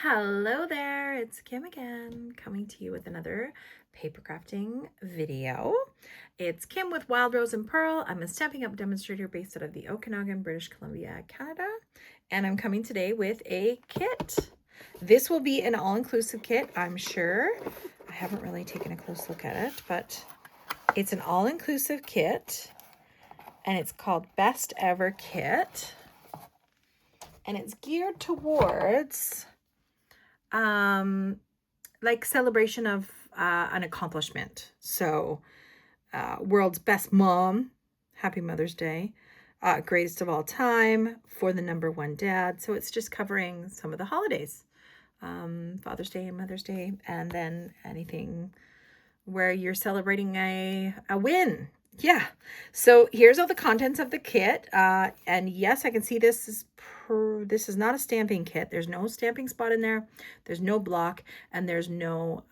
Hello there, it's Kim again, coming to you with another paper crafting video. It's Kim with Wild Rose and Pearl. I'm a Stampin' Up! Demonstrator based out of the Okanagan, British Columbia, Canada, and I'm coming today with a kit. This will be an all-inclusive kit, I'm sure. I haven't really taken a close look at it, but it's an all-inclusive kit, and it's called Best Ever Kit, and it's geared towards like celebration of an accomplishment. So world's best mom, happy Mother's Day, greatest of all time, for the #1 dad. So it's just covering some of the holidays, Father's Day and Mother's Day, and then anything where you're celebrating a win. Yeah. So here's all the contents of the kit. And yes, I can see this is not a stamping kit. There's no stamping spot in there. There's no block, and there's no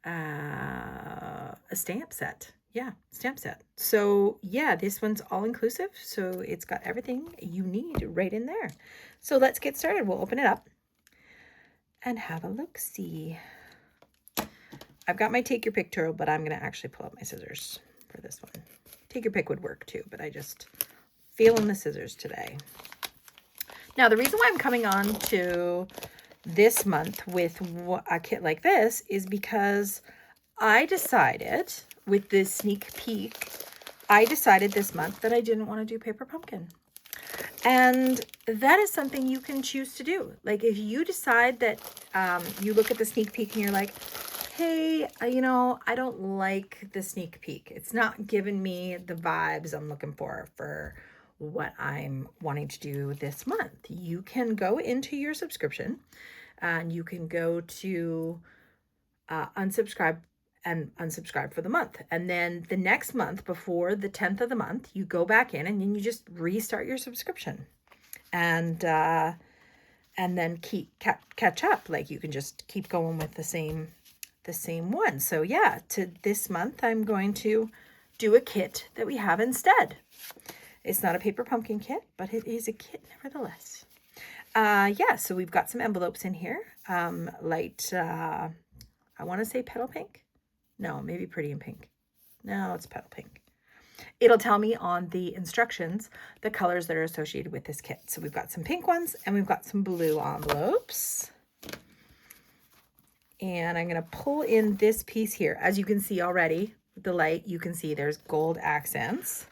a stamp set. Yeah, stamp set. So yeah, this one's all inclusive. So it's got everything you need right in there. So let's get started. We'll open it up and have a look-see. I've got my take your pick tool, but I'm going to actually pull out my scissors for this one. Take your pick would work too, but I just feeling the scissors today. Now, the reason why I'm coming on to this month with a kit like this is because I decided with this sneak peek, I decided this month that I didn't want to do paper pumpkin. And that is something you can choose to do. Like if you decide that you look at the sneak peek and you're like, hey, I don't like the sneak peek. It's not giving me the vibes I'm looking for what I'm wanting to do this month. You can go into your subscription and you can go to unsubscribe and unsubscribe for the month. And then the next month, before the 10th of the month, you go back in and then you just restart your subscription. And then catch up. Like you can just keep going with the same one. So yeah, to this month, I'm going to do a kit that we have instead. It's not a paper pumpkin kit, but it is a kit nevertheless. Yeah, so we've got some envelopes in here. Light, I want to say petal pink. No, maybe pretty in pink. No, it's petal pink. It'll tell me on the instructions the colors that are associated with this kit. So we've got some pink ones and we've got some blue envelopes. And I'm going to pull in this piece here. As you can see already, with the light, you can see there's gold accents.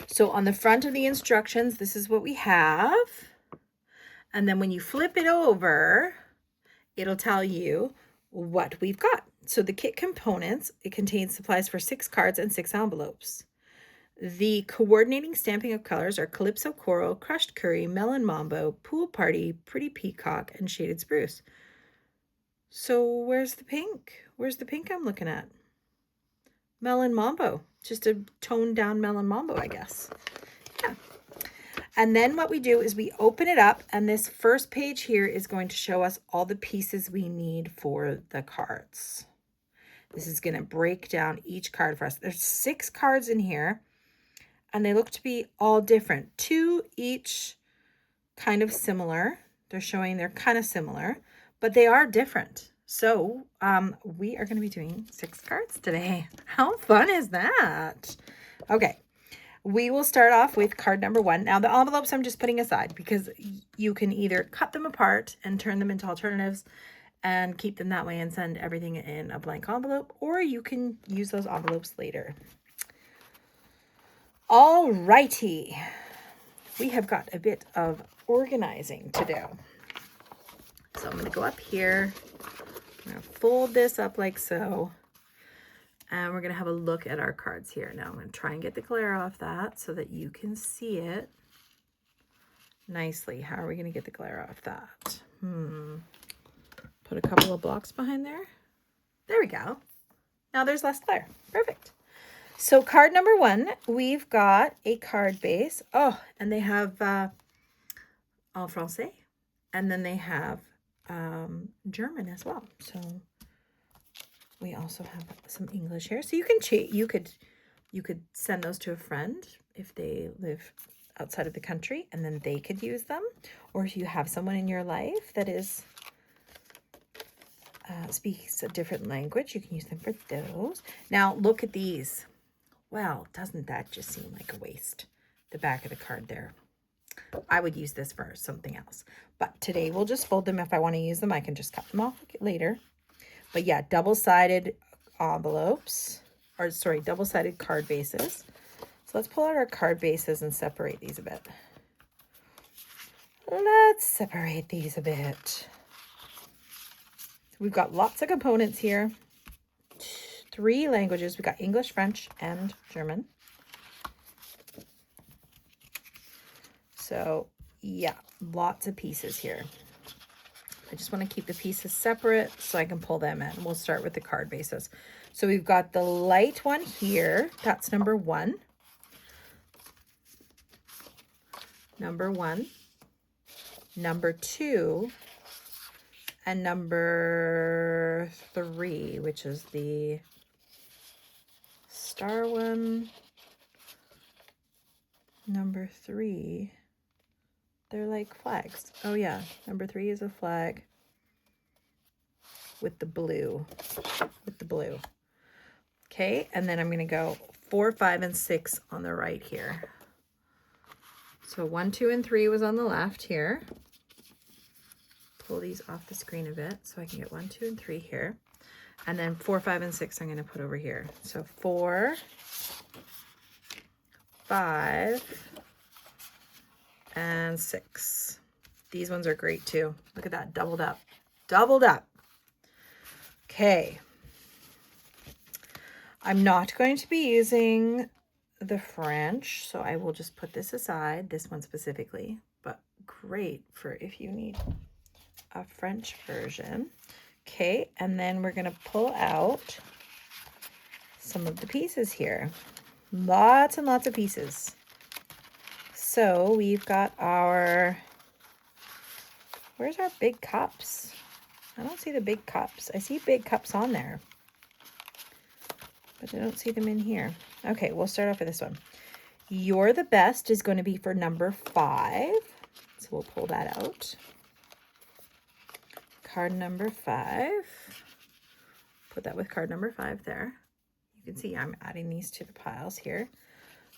So on the front of the instructions, this is what we have. And then when you flip it over, it'll tell you what we've got. So the kit components, it contains supplies for 6 cards and 6 envelopes. The coordinating stamping of colors are Calypso Coral, Crushed Curry, Melon Mambo, Pool Party, Pretty Peacock, and Shaded Spruce. So where's the pink? Where's the pink I'm looking at? Melon Mambo. Just a toned down Melon Mambo, I guess. Yeah. And then what we do is we open it up, and this first page here is going to show us all the pieces we need for the cards. This is going to break down each card for us. There's 6 cards in here, and they look to be all different. 2 each kind of similar. They're showing they're kind of similar, but they are different. So we are going to be doing 6 cards today. How fun is that? Okay. We will start off with card number 1. Now, the envelopes I'm just putting aside because you can either cut them apart and turn them into alternatives and keep them that way and send everything in a blank envelope, or you can use those envelopes later. All righty. We have got a bit of organizing to do. So I'm going to go up here. I'm going to fold this up like so. And we're going to have a look at our cards here. Now I'm going to try and get the glare off that so that you can see it nicely. How are we going to get the glare off that? Put a couple of blocks behind there. There we go. Now there's less glare. Perfect. So card number 1, we've got a card base. Oh, and they have en français. And then they have German as well. So we also have some English here. So you can you could send those to a friend if they live outside of the country, and then they could use them. Or if you have someone in your life that is speaks a different language, you can use them for those. Now look at these. Well, doesn't that just seem like a waste? The back of the card there. I would use this for something else. But today we'll just fold them. If I want to use them, I can just cut them off later. But yeah, double-sided envelopes, or sorry, double-sided card bases. So let's pull out our card bases and separate these a bit. Let's separate these a bit. We've got lots of components here. 3 languages. We've got English, French, and German. So yeah, lots of pieces here. I just want to keep the pieces separate so I can pull them in. We'll start with the card bases. So we've got the light one here. That's number 1. Number 1. Number 2. And number 3, which is the star one. Number 3. They're like flags. Oh yeah, number 3 is a flag with the blue. Okay, and then I'm going to go 4, 5, and 6 on the right here. So 1, 2, and 3 was on the left here. Pull these off the screen a bit so I can get 1, 2, and 3 here. And then 4, 5, and 6 I'm going to put over here. So 4, 5, and 6. These ones are great too. Look at that, doubled up. Doubled up. Okay. I'm not going to be using the French, so I will just put this aside, this one specifically, but great for if you need a French version. Okay, and then we're going to pull out some of the pieces here. Lots and lots of pieces. So we've got our, where's our big cups? I don't see the big cups. I see big cups on there, but I don't see them in here. Okay, we'll start off with this one. You're the Best is going to be for number 5. So we'll pull that out. Card number 5. Put that with card number 5 there. You can see I'm adding these to the piles here.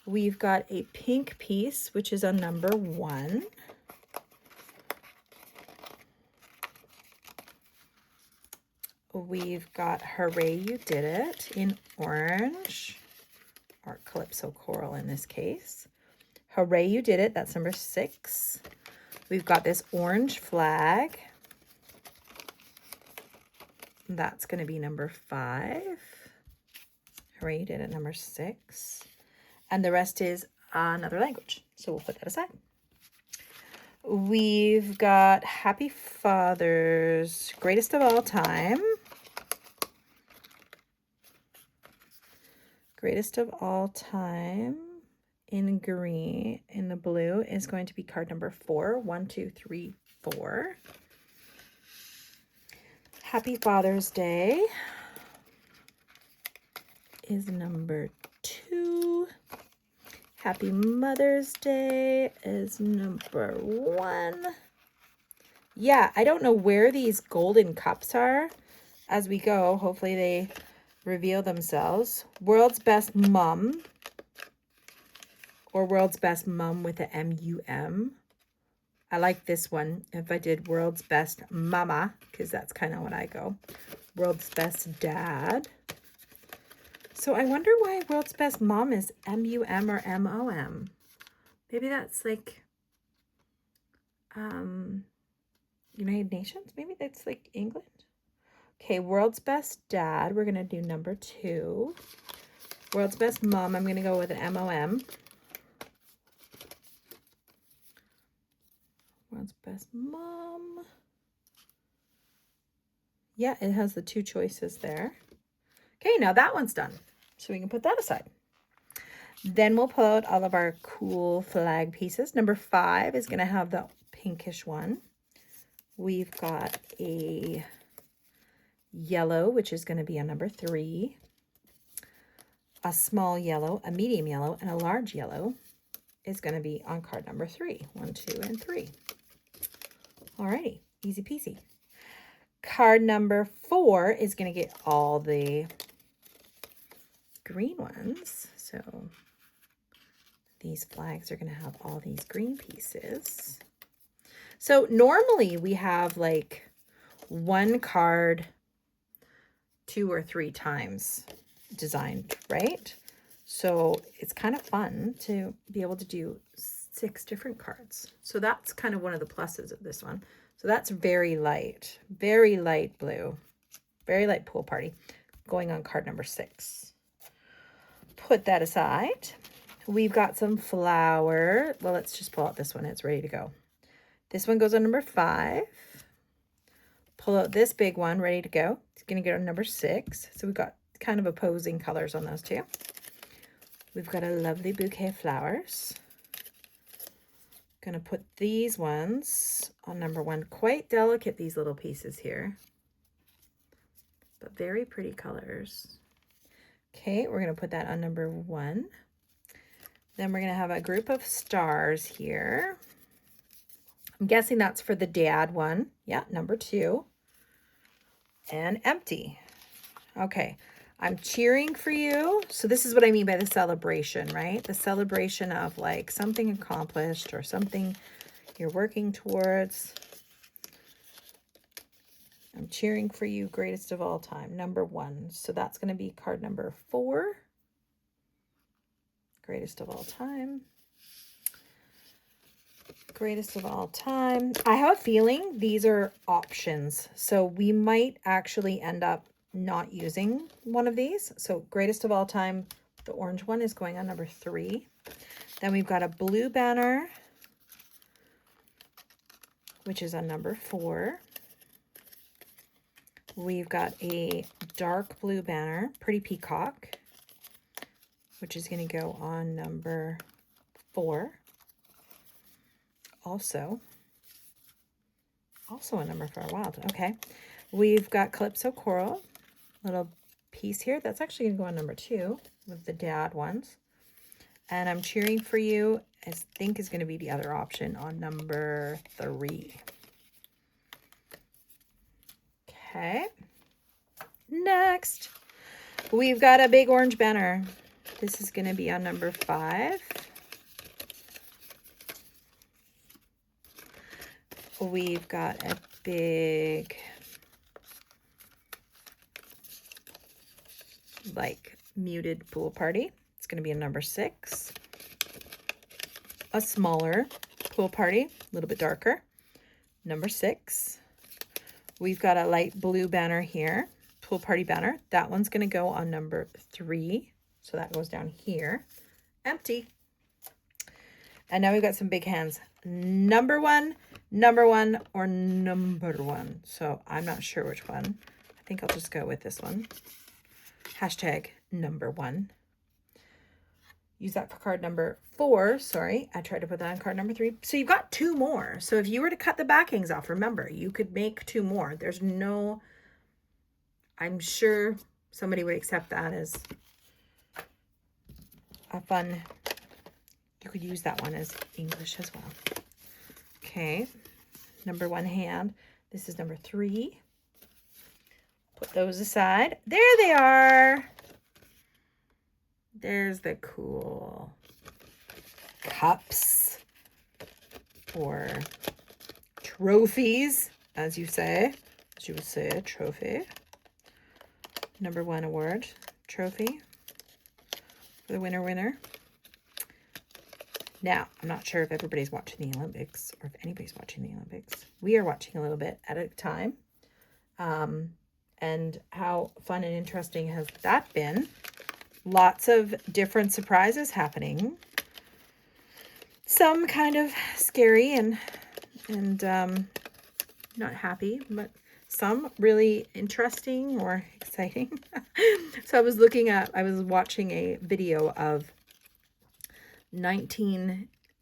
We've got a pink piece, which is on number 1. We've got Hooray You Did It in orange, or Calypso Coral in this case. Hooray You Did It, that's number 6. We've got this orange flag. That's going to be number 5. Hooray You Did It, number 6. And the rest is another language, so we'll put that aside. We've got Happy Father's Greatest of All Time. Greatest of All Time in green, in the blue, is going to be card number 4. 1, 2, 3, 4. Happy Father's Day is number 2. Happy Mother's Day is number 1. Yeah, I don't know where these golden cups are as we go. Hopefully they reveal themselves. World's Best Mum, or World's Best Mum with a M-U-M. I like this one. If I did World's Best Mama, because that's kind of what I go. World's Best Dad. So I wonder why World's Best Mom is M-U-M or M-O-M. Maybe that's like United Nations? Maybe that's like England? Okay, World's Best Dad, we're going to do number 2. World's Best Mom, I'm going to go with an M-O-M. World's Best Mom. Yeah, it has the 2 choices there. Okay, now that one's done. So we can put that aside. Then we'll pull out all of our cool flag pieces. Number 5 is going to have the pinkish one. We've got a yellow, which is going to be a number 3. A small yellow, a medium yellow, and a large yellow is going to be on card number 3. 1, 2, and 3. Alrighty, easy peasy. Card number 4 is going to get all the green ones. So these flags are going to have all these green pieces. So normally we have like one card 2 or 3 times designed, right? So it's kind of fun to be able to do 6 different cards. So that's kind of one of the pluses of this one. So that's very light blue, very light Pool Party, going on card number 6. Put that aside. We've got some flower. Well, let's just pull out this one. It's ready to go. This one goes on number 5. Pull out this big one, ready to go. It's going to go on number 6. So we've got kind of opposing colors on those two. We've got a lovely bouquet of flowers. Going to put these ones on number 1. Quite delicate, these little pieces here, but very pretty colors. Okay, we're going to put that on number 1. Then we're going to have a group of stars here. I'm guessing that's for the dad one. Yeah, number 2. And empty. Okay, I'm cheering for you. So this is what I mean by the celebration, right? The celebration of like something accomplished or something you're working towards. I'm cheering for you, greatest of all time, number 1. So that's going to be card number 4. Greatest of all time. Greatest of all time. I have a feeling these are options. So we might actually end up not using one of these. So greatest of all time, the orange one is going on number 3. Then we've got a blue banner, which is on number 4. We've got a dark blue banner, Pretty Peacock, which is going to go on number 4. Also a number 4. Wow. Okay. We've got Calypso Coral, little piece here. That's actually going to go on number 2 with the dad ones. And I'm cheering for you, I think is going to be the other option on number 3. Okay. Next, we've got a big orange banner. This is going to be on number 5. We've got a big, like, muted Pool Party. It's going to be a number 6. A smaller Pool Party, a little bit darker, number 6. We've got a light blue banner here, Pool Party banner. That one's going to go on number 3. So that goes down here. Empty. And now we've got some big hands. Number 1, or number 1. So I'm not sure which one. I think I'll just go with this one. Hashtag number 1. Use that for card number 4. Sorry, I tried to put that on card number 3. So you've got 2 more. So if you were to cut the backings off, remember, you could make 2 more. There's no, I'm sure somebody would accept that as a fun, you could use that one as English as well. Okay, number 1 hand. This is number 3. Put those aside. There they are. There's the cool cups or trophies, as you say, as you would say, a trophy. Number 1 award trophy for the winner. Now, I'm not sure if everybody's watching the Olympics or if anybody's watching the Olympics. We are watching a little bit at a time. And how fun and interesting has that been? Lots of different surprises happening. Some kind of scary and not happy, but some really interesting or exciting. So I was watching a video of I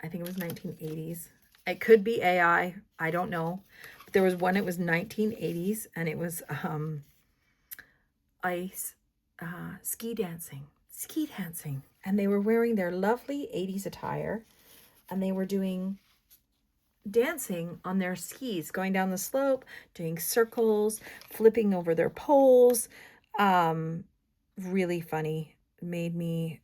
think it was 1980s. It could be AI. I don't know. But there was one, it was 1980s, and it was ski dancing. And they were wearing their lovely 80s attire. and they were dancing on their skis, going down the slope, doing circles, flipping over their poles. Really funny. Made me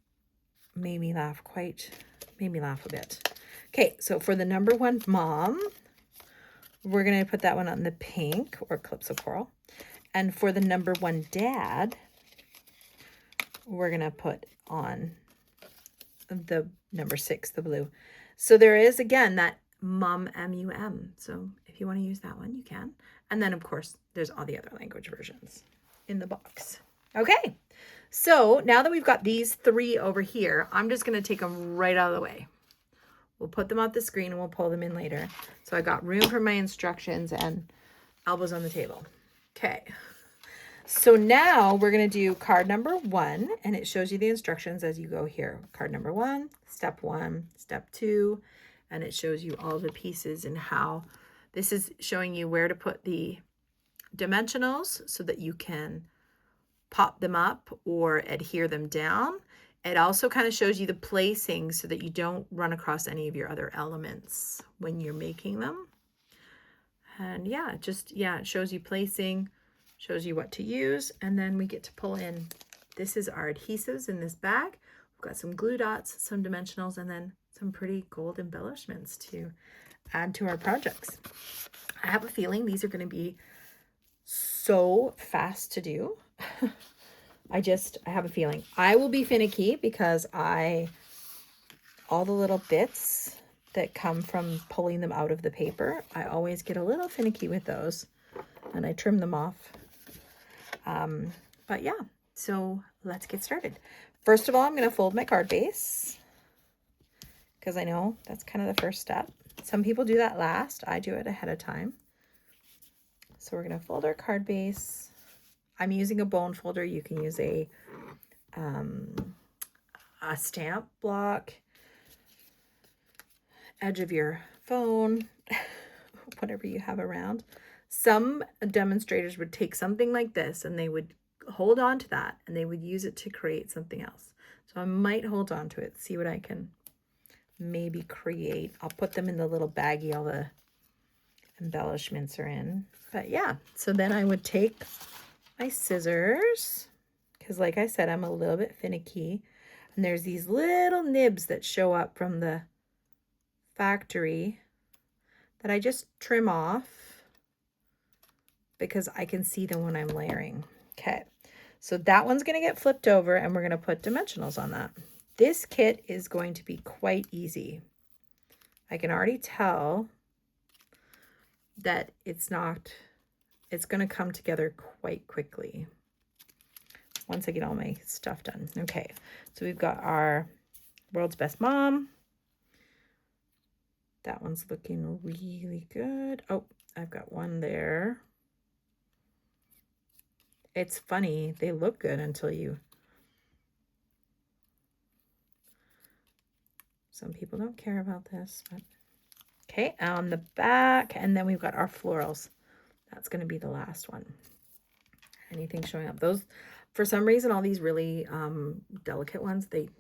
laugh a bit. Okay, so for the number 1 mom, we're going to put that one on the pink or Calypso Coral. And for the number 1 dad, we're going to put on the number 6, the blue. So there is, again, that mum, M-U-M. So if you want to use that one, you can. And then, of course, there's all the other language versions in the box. Okay, so now that we've got these 3 over here, I'm just going to take them right out of the way. We'll put them off the screen and we'll pull them in later. So I got room for my instructions and elbows on the table. Okay. So now we're going to do card number 1, and it shows you the instructions as you go here. Card number 1, step 2, and it shows you all the pieces and how this is showing you where to put the dimensionals so that you can pop them up or adhere them down. It also kind of shows you the placing so that you don't run across any of your other elements when you're making them. And yeah, it shows you placing, shows you what to use, and then we get to pull in. This is our adhesives in this bag. We've got some glue dots, some dimensionals, and then some pretty gold embellishments to add to our projects. I have a feeling these are going to be so fast to do. I have a feeling. I will be finicky because all the little bits that come from pulling them out of the paper, I always get a little finicky with those, and I trim them off. But yeah, so let's get started. First of all, I'm going to fold my card base because I know that's kind of the first step. Some people do that last. I do it ahead of time. So we're going to fold our card base. I'm using a bone folder. You can use a stamp block, edge of your phone, whatever you have around. Some demonstrators would take something like this and they would hold on to that and they would use it to create something else. So I might hold on to it, see what I can maybe create. I'll put them in the little baggie all the embellishments are in. But yeah, so then I would take my scissors, because like I said, I'm a little bit finicky, and there's these little nibs that show up from the factory that I just trim off because I can see them when I'm layering. Okay, so that one's going to get flipped over and we're going to put dimensionals on that. This kit is going to be quite easy. I can already tell that it's going to come together quite quickly once I get all my stuff done. Okay, so we've got our World's Best Mom. That one's looking really good. Oh, I've got one there. It's funny, they look good until some people don't care about this, but okay, on the back, and then we've got our florals. That's going to be the last one. Anything showing up. Those, for some reason, all these really delicate ones, they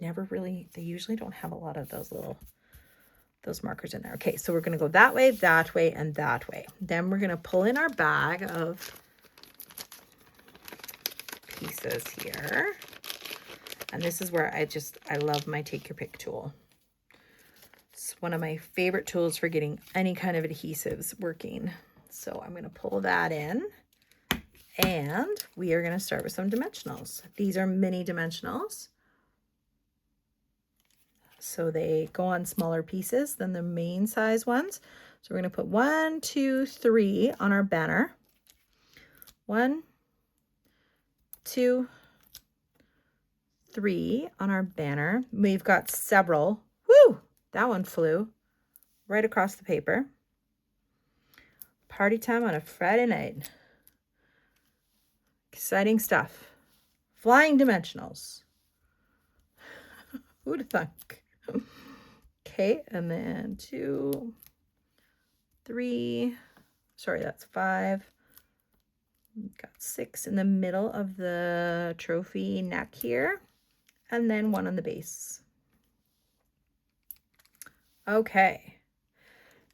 usually don't have a lot of those markers in there. Okay, so we're going to go that way, and that way. Then we're going to pull in our bag of pieces here. And this is where I love my Take Your Pick tool. It's one of my favorite tools for getting any kind of adhesives working. So I'm going to pull that in, and we are going to start with some dimensionals. These are mini dimensionals. So they go on smaller pieces than the main size ones. So we're going to put 1, 2, 3 on our banner. 1, 2, 3 on our banner. We've got several. Woo! That one flew right across the paper. Party time on a Friday night. Exciting stuff. Flying dimensionals. Who'd have thunk? Okay, and then 2, 3. Sorry, that's 5. We've got 6 in the middle of the trophy neck here, and then 1 on the base. Okay.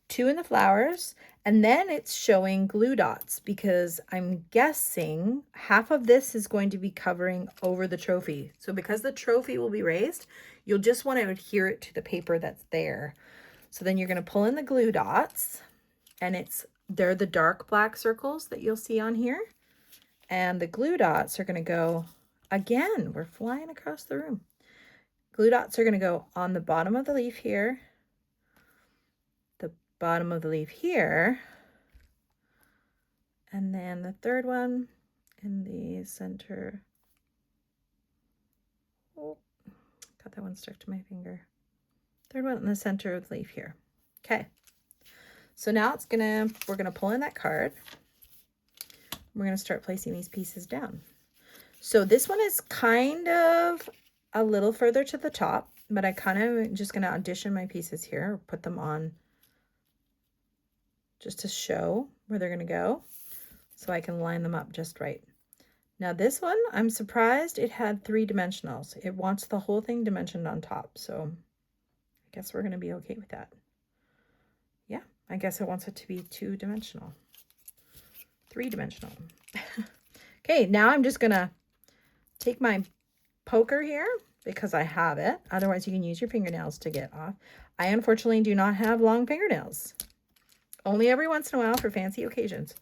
2 in the flowers, and then it's showing glue dots because I'm guessing half of this is going to be covering over the trophy. So because the trophy will be raised, you'll just want to adhere it to the paper that's there. So then you're going to pull in the glue dots, and they're the dark black circles that you'll see on here. And the glue dots are going to go, again, we're flying across the room. Glue dots are going to go on the bottom of the leaf here, the bottom of the leaf here, and then the third one in the center. Oh, got that one stuck to my finger. Third one in the center of the leaf here. Okay. So now we're gonna pull in that card. We're gonna start placing these pieces down. So this one is kind of a little further to the top, but I kind of just gonna audition my pieces here, put them on just to show where they're gonna go so I can line them up just right. Now this one, I'm surprised it had 3 dimensionals. It wants the whole thing dimensioned on top, so I guess we're gonna be okay with that. Yeah, I guess it wants it to be 2-dimensional. 3-dimensional. Okay, now I'm just gonna take my poker here because I have it. Otherwise you can use your fingernails to get off. I unfortunately do not have long fingernails. Only every once in a while for fancy occasions.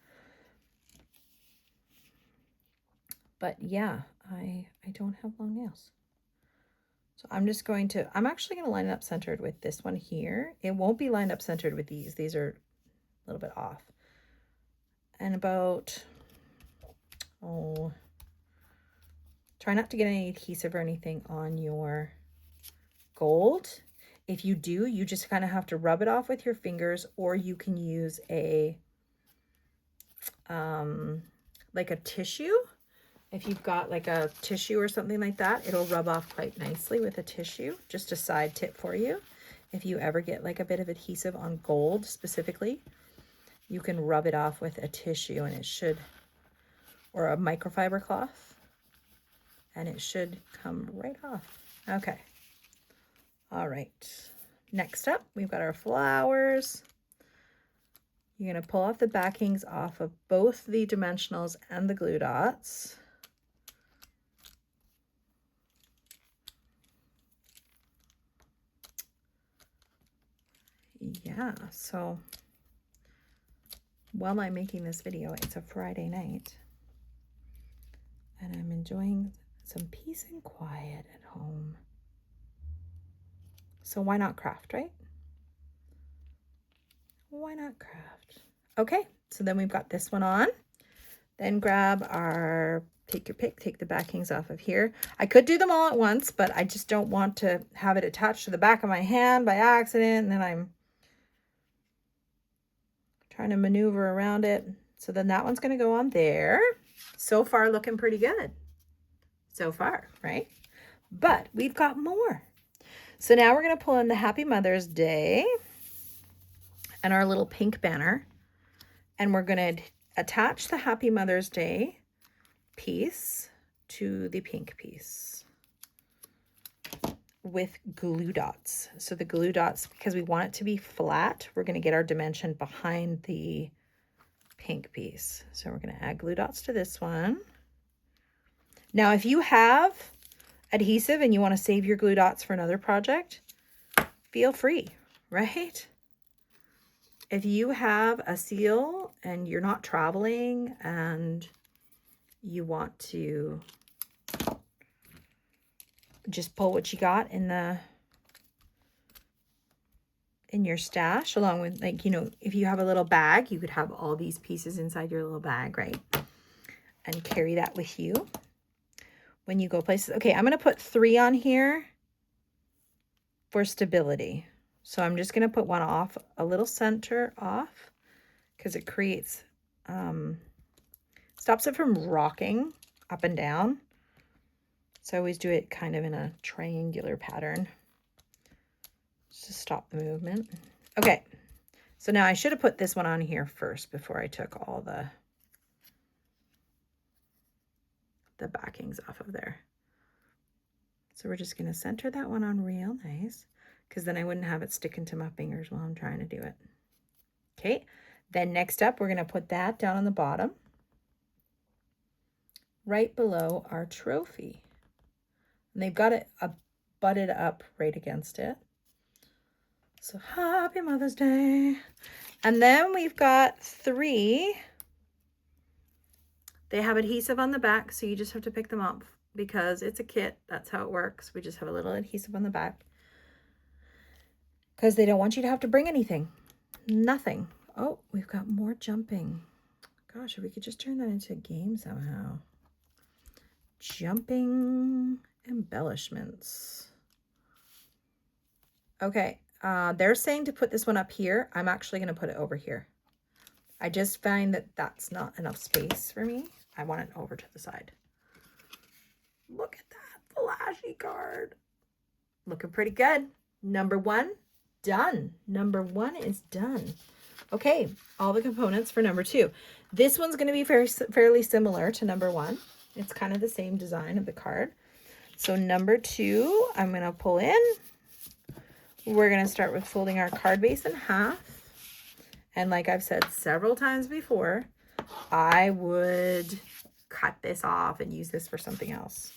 But yeah, I don't have long nails. So I'm actually going to line it up centered with this one here. It won't be lined up centered with these. These are a little bit off. And about, try not to get any adhesive or anything on your gold. If you do, you just kind of have to rub it off with your fingers, or you can use like a tissue. If you've got like a tissue or something like that, it'll rub off quite nicely with a tissue. Just a side tip for you. If you ever get like a bit of adhesive on gold specifically, you can rub it off with a tissue and it should, or a microfiber cloth, and it should come right off. Okay. All right. Next up, we've got our flowers. You're going to pull off the backings off of both the dimensionals and the glue dots. Yeah, so while I'm making this video, it's a Friday night, and I'm enjoying some peace and quiet at home. So why not craft, right? Why not craft? Okay, so then we've got this one on. Then grab take your pick, take the backings off of here. I could do them all at once, but I just don't want to have it attached to the back of my hand by accident, and then I'm trying to maneuver around it. So then that one's going to go on there. So far looking pretty good. So far, right? But we've got more. So now we're going to pull in the Happy Mother's Day and our little pink banner. And we're going to attach the Happy Mother's Day piece to the pink piece with glue dots. So the glue dots, because we want it to be flat, we're going to get our dimension behind the pink piece. So we're going to add glue dots to this one. Now, if you have adhesive and you want to save your glue dots for another project, feel free, right? If you have a seal and you're not traveling and you want to just pull what you got in your stash, along with, like, you know, if you have a little bag, you could have all these pieces inside your little bag, right? And carry that with you when you go places. Okay, I'm going to put 3 on here for stability. So I'm just going to put one off, a little center off, because it creates, stops it from rocking up and down. So I always do it kind of in a triangular pattern just to stop the movement. Okay, so now I should have put this one on here first before I took all the backings off of there. So we're just going to center that one on real nice. because then I wouldn't have it sticking to my fingers while I'm trying to do it. Okay, then next up, we're going to put that down on the bottom, right below our trophy. And they've got it butted up right against it. So happy Mother's Day. And then we've got 3. They have adhesive on the back, so you just have to pick them up because it's a kit. That's how it works. We just have a little adhesive on the back because they don't want you to have to bring anything. Nothing. Oh, we've got more jumping. Gosh, if we could just turn that into a game somehow. Jumping embellishments. Okay, they're saying to put this one up here. I'm actually going to put it over here. I just find that that's not enough space for me. I want it over to the side. Look at that flashy card. Looking pretty good. Number 1, done. Number 1 is done. Okay, all the components for number 2. This one's going to be fairly similar to number 1. It's kind of the same design of the card. So number 2, I'm going to pull in. We're going to start with folding our card base in half. And like I've said several times before, I would cut this off and use this for something else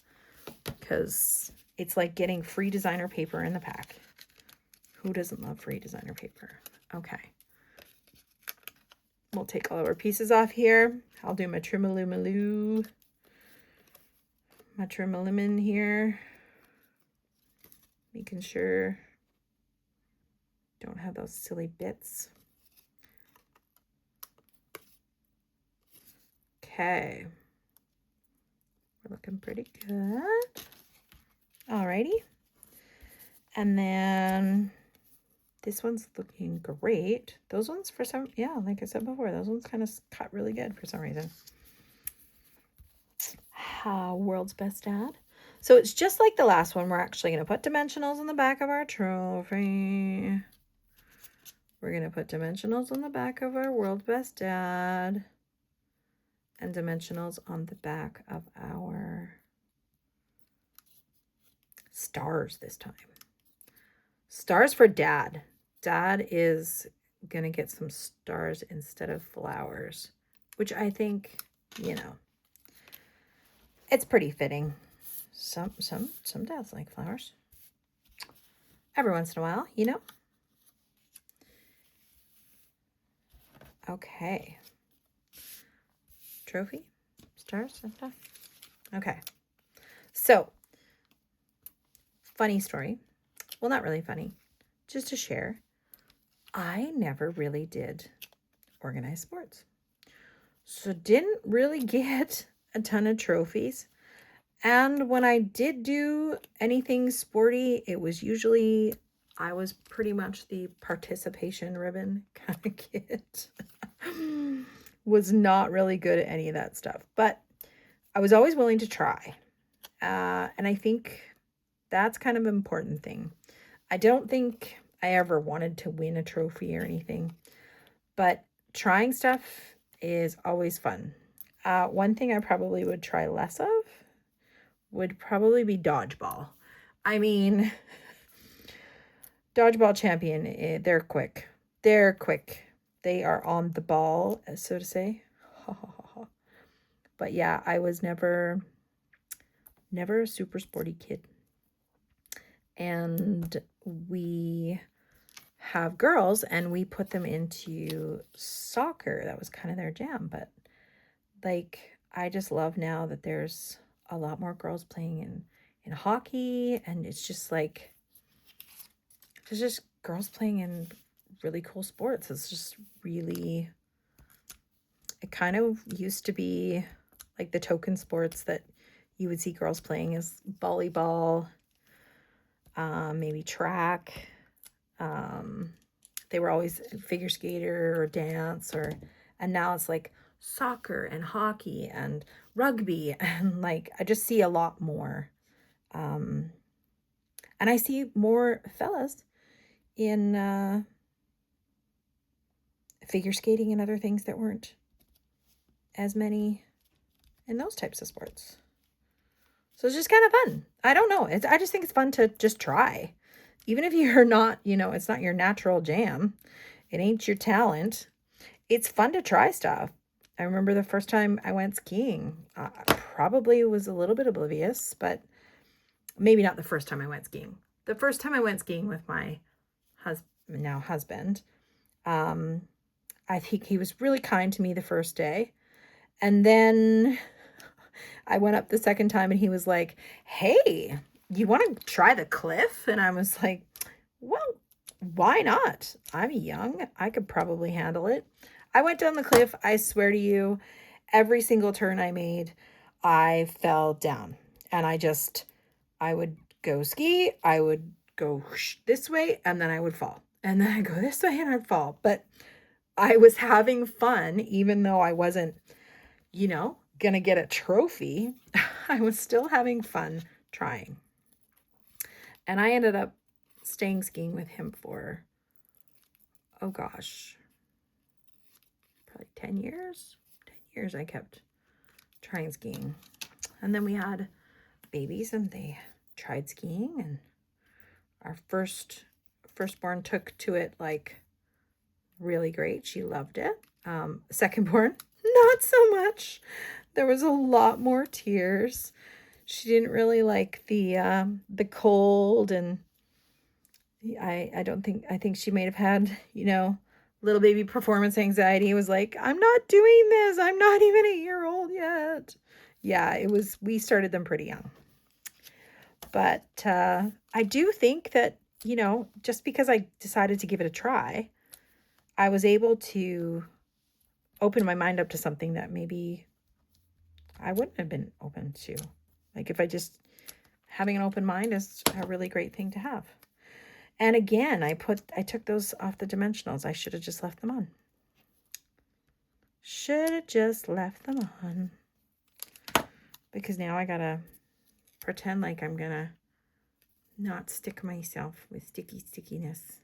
because it's like getting free designer paper in the pack. Who doesn't love free designer paper? Okay. We'll take all of our pieces off here. I'll do my trimalumaloo. My trimalumin here. Making sure don't have those silly bits. Okay. We're looking pretty good. Alrighty. And then this one's looking great. Those ones for some, yeah, like I said before, those ones kind of cut really good for some reason. World's Best Dad. So it's just like the last one. We're actually going to put dimensionals on the back of our trophy. We're going to put dimensionals on the back of our World's Best Dad. And dimensionals on the back of our stars this time. Stars for Dad. Dad is going to get some stars instead of flowers, which I think, you know, it's pretty fitting. Some dads like flowers. Every once in a while, you know. Okay. Trophy, stars and stuff. Okay. So, funny story. Well, not really funny. Just to share. I never really did organized sports. So didn't really get a ton of trophies. And when I did do anything sporty, it was usually, I was pretty much the participation ribbon kind of kid. Was not really good at any of that stuff. But I was always willing to try. And I think that's kind of an important thing. I don't think I ever wanted to win a trophy or anything. But trying stuff is always fun. One thing I probably would try less of would probably be dodgeball. I mean, dodgeball champion, they're quick. They're quick. They are on the ball, so to say. But yeah, I was never a super sporty kid. And we have girls and we put them into soccer. That was kind of their jam. But like, I just love now that there's a lot more girls playing in hockey. And it's just like, there's just girls playing in really cool sports. It's just really, it kind of used to be like the token sports that you would see girls playing is volleyball, maybe track. They were always figure skater or dance and now it's like soccer and hockey and rugby. And like, I just see a lot more. And I see more fellas in, figure skating and other things that weren't as many in those types of sports. So it's just kind of fun. I don't know. I just think it's fun to just try. Even if you're not, it's not your natural jam, it ain't your talent, it's fun to try stuff. I remember the first time I went skiing, I probably was a little bit oblivious, but maybe not the first time I went skiing. The first time I went skiing with my now husband, um, I think he was really kind to me the first day. And then I went up the second time and he was like, "Hey, you want to try the cliff?" And I was like, "Well, why not? I'm young. I could probably handle it." I went down the cliff. I swear to you, every single turn I made, I fell down. And I would go ski, I would go this way, and then I would fall. And then I go this way and I'd fall. But I was having fun, even though I wasn't, gonna get a trophy. I was still having fun trying. And I ended up staying skiing with him for, oh gosh, probably 10 years. 10 years I kept trying skiing. And then we had babies and they tried skiing, and our firstborn took to it like really great. She loved it. Secondborn, not so much. There was a lot more tears. She didn't really like the cold, and I think she may have had, little baby performance anxiety. It was like, "I'm not doing this. I'm not even a year old yet." Yeah, we started them pretty young. But I do think that, just because I decided to give it a try, I was able to open my mind up to something that maybe I wouldn't have been open to. Like, if having an open mind is a really great thing to have. And again, I took those off the dimensionals. I should have just left them on. Should have just left them on. Because now I gotta pretend like I'm gonna not stick myself with stickiness.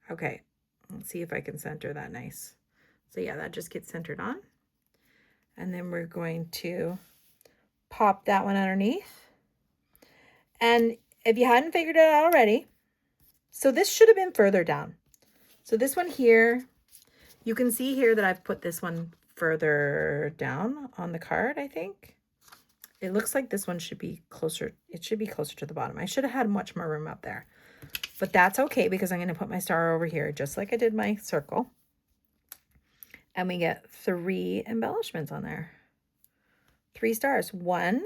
Okay, let's see if I can center that nice. So yeah, that just gets centered on. And then we're going to pop that one underneath. And if you hadn't figured it out already, so this should have been further down. So this one here, you can see here that I've put this one further down on the card, I think. It looks like this one should be closer. It should be closer to the bottom. I should have had much more room up there. But that's okay, because I'm going to put my star over here, just like I did my circle. And we get 3 embellishments on there. 3 stars. 1,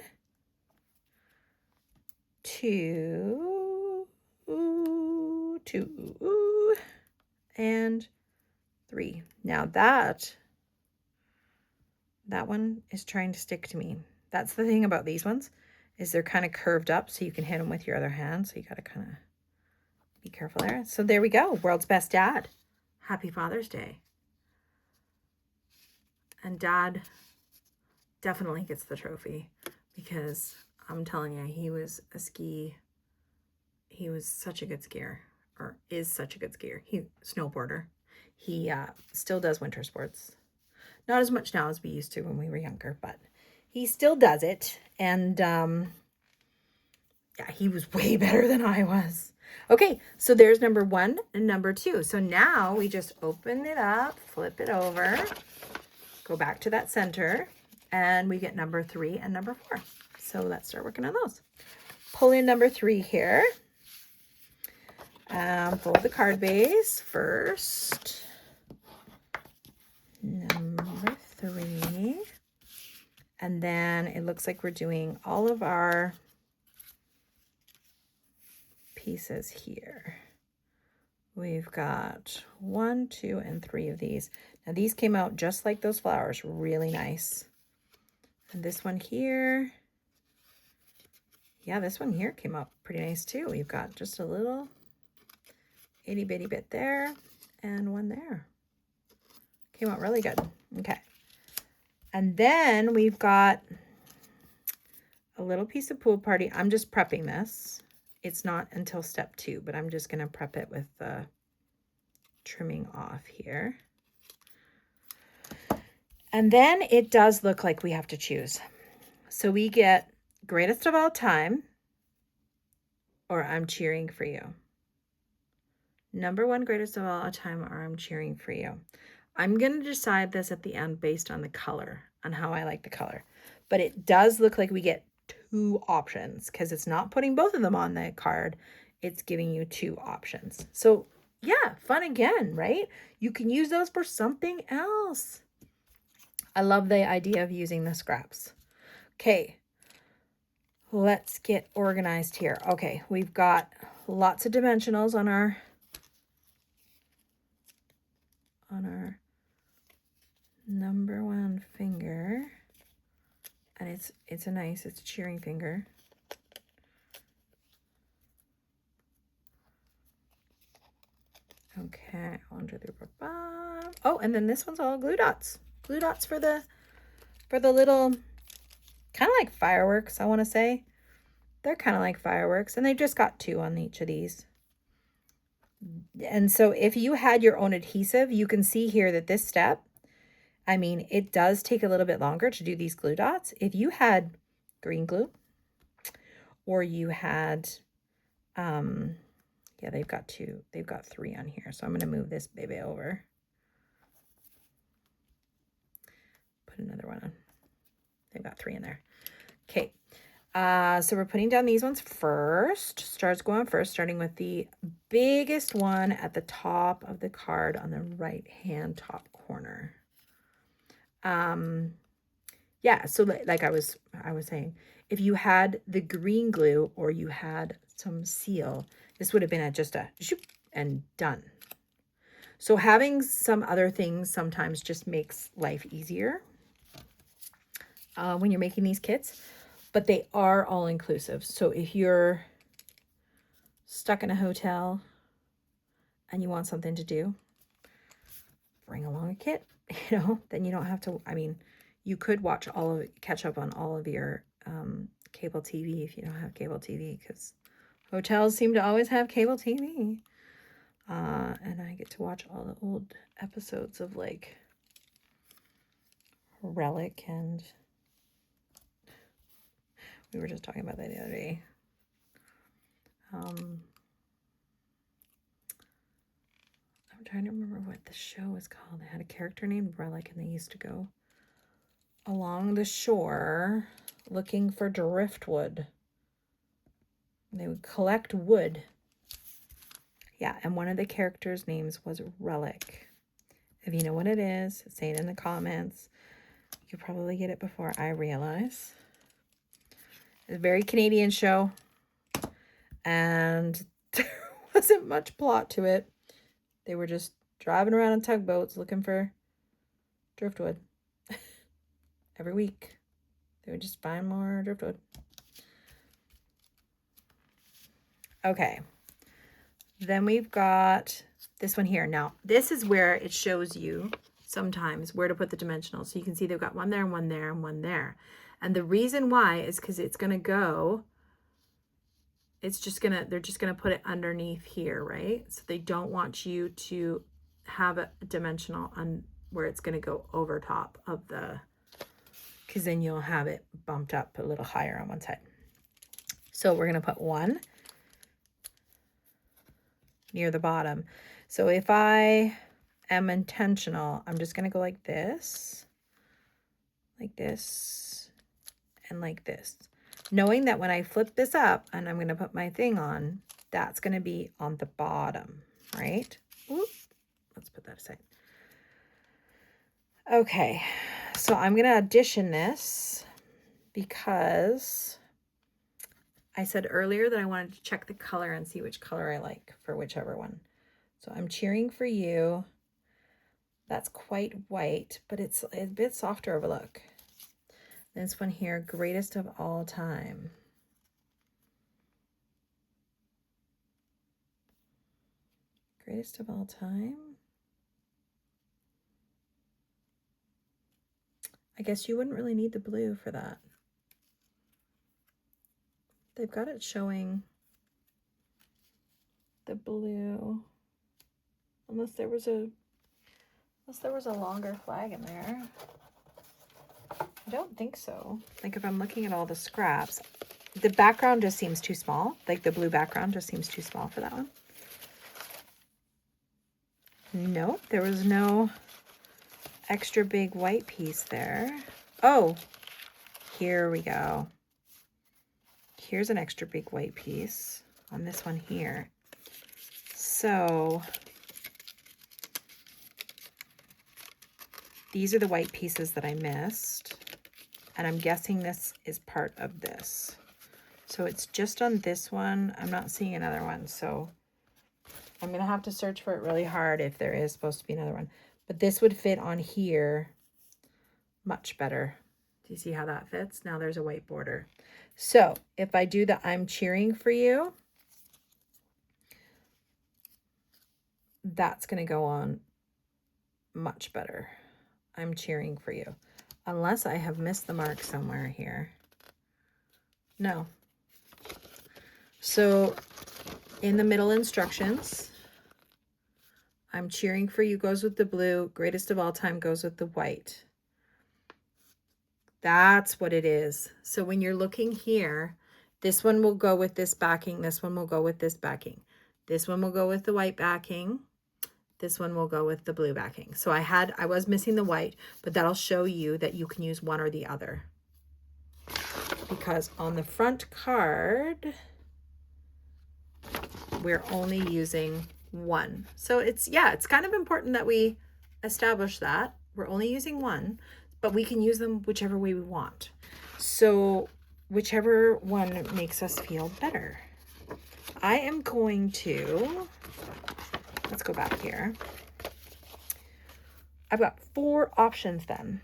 2, 2, and 3. Now that one is trying to stick to me. That's the thing about these ones, is they're kind of curved up so you can hit them with your other hand. So you got to kind of be careful there. So there we go. World's best dad. Happy Father's Day. And Dad definitely gets the trophy, because I'm telling you, he was such a good skier, or is such a good skier. Snowboarder. He still does winter sports. Not as much now as we used to when we were younger, but he still does it. And yeah, he was way better than I was. Okay, so there's number 1 and number 2. So now we just open it up, flip it over, go back to that center, and we get number 3 and number 4. So let's start working on those. Pull in number 3 here. Fold the card base first. Number 3. And then it looks like we're doing all of our pieces here. We've got 1, 2, and 3 of these. Now these came out just like those flowers, really nice. And this one here, yeah, this one here came out pretty nice too. We've got just a little itty bitty bit there and one there. Came out really good. Okay. And then we've got a little piece of Pool Party. I'm just prepping this. It's not until step 2, but I'm just going to prep it with the trimming off here. And then it does look like we have to choose. So we get Greatest of All Time, or I'm Cheering for You. Number one greatest of all time, or I'm cheering for you. I'm going to decide this at the end based on the color, on how I like the color. But it does look like we get 2 options because it's not putting both of them on the card. It's giving you 2 options. So yeah, fun again, right? You can use those for something else. I love the idea of using the scraps. Okay, let's get organized here. Okay, we've got lots of dimensionals on our number one finger, and it's a cheering finger. Okay, 1, 2, 3, 4, 5. Oh, and then this one's all glue dots. Glue dots for the little, kind of like fireworks, I want to say. They're kind of like fireworks, and they've just got 2 on each of these. And so if you had your own adhesive, you can see here that this step, I mean, it does take a little bit longer to do these glue dots. If you had green glue, or you had, yeah, they've got 3 on here. So I'm going to move this baby over. Put another one on. They've got 3 in there. Okay. So we're putting down these ones first. Stars go on first, starting with the biggest one at the top of the card on the right-hand top corner. Yeah, so like I was saying, if you had the green glue or you had some seal, this would have been just a shoop and done. So having some other things sometimes just makes life easier when you're making these kits, but they are all inclusive. So if you're stuck in a hotel and you want something to do, bring along a kit, then you don't have to, I mean, you could catch up on all of your cable TV if you don't have cable TV, because hotels seem to always have cable TV. And I get to watch all the old episodes of like Relic, and we were just talking about that the other day. I'm trying to remember what the show was called. They had a character named Relic, and they used to go along the shore looking for driftwood. They would collect wood. Yeah, and one of the characters' names was Relic. If you know what it is, say it in the comments. You probably get it before I realize. It's a very Canadian show, and there wasn't much plot to it. They were just driving around in tugboats looking for driftwood. Every week, they would just find more driftwood. Okay. Then we've got this one here. Now, this is where it shows you sometimes where to put the dimensionals. So you can see they've got one there and one there and one there. And the reason why is because it's going to go, they're just going to put it underneath here, right? So they don't want you to have a dimensional on where it's going to go over top of the, because then you'll have it bumped up a little higher on one side. So we're going to put one near the bottom. So if I am intentional, I'm just going to go like this, and like this. Knowing that when I flip this up and I'm going to put my thing on, that's going to be on the bottom, right? Oop, let's put that aside. Okay, so I'm going to addition this because I said earlier that I wanted to check the color and see which color I like for whichever one. So I'm cheering for you. That's quite white, but it's a bit softer of a look. This one here, greatest of all time. Greatest of all time? I guess you wouldn't really need the blue for that. They've got it showing the blue, unless there was a longer flag in there. I don't think so. Like if I'm looking at all the scraps, the background just seems too small. Like the blue background just seems too small for that one. Nope, there was no extra big white piece there. Oh, here we go. Here's an extra big white piece on this one here. So these are the white pieces that I missed. And I'm guessing this is part of this. So it's just on this one. I'm not seeing another one. So I'm going to have to search for it really hard if there is supposed to be another one. But this would fit on here much better. Do you see how that fits? Now there's a white border. So if I do the I'm cheering for you, that's going to go on much better. I'm cheering for you. Unless I have missed the mark somewhere here. No. So in the middle instructions, I'm cheering for you goes with the blue. Greatest of all time goes with the white. That's what it is. So when you're looking here, this one will go with this backing. This one will go with this backing. This one will go with the white backing. This one will go with the blue backing. So I was missing the white, but that'll show you that you can use one or the other. Because on the front card, we're only using one. So it's kind of important that we establish that. We're only using one, but we can use them whichever way we want. So whichever one makes us feel better. I am going to, let's go back here. I've got 4 options then,